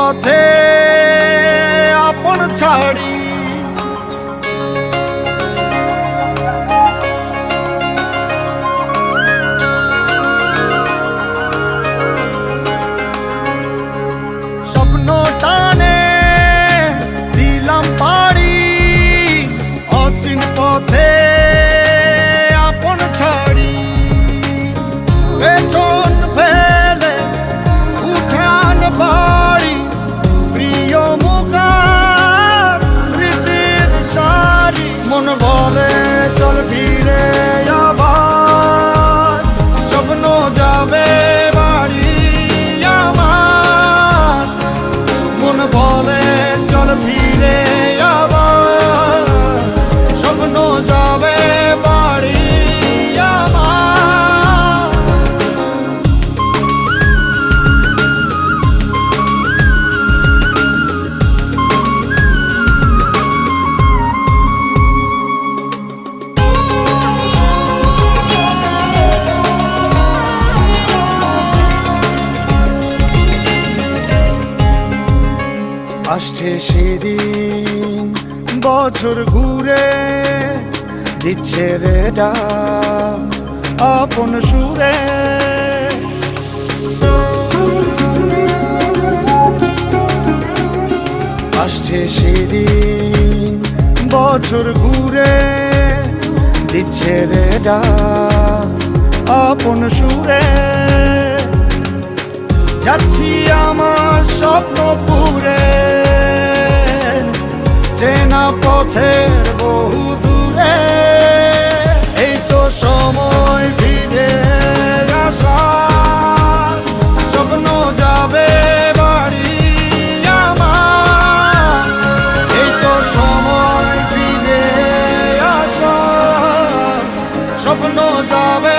পথে আপন ছাড়ি স্বপ্ন টানে দিলাম পাড়ি অচিন পথে আপন ছাড়ি পেছন ফেলে উঠান বাড়ি প্রিয় মুখার স্মৃতির সারি মন বলে চল ফিরে আবার স্বপ্ন যাবে বাড়ি আমার মন বলে চল ফিরে আবার স্বপ্ন যাবে বাড়ি আমার আসছে সেদিন বছর ঘুরে দিচ্ছে রে ডাক আপন সুরে আসছে সেদিন বছর ঘুরে দিচ্ছে রে ডাক আপন সুরে যাচ্ছি আমার স্বপ্ন পুরে চেনা পথের বহু দূরে এই তো সময় ফিরে আসার স্বপ্ন যাবে বাড়ি আমার এই তো সময় ফিরে আসার স্বপ্ন যাবে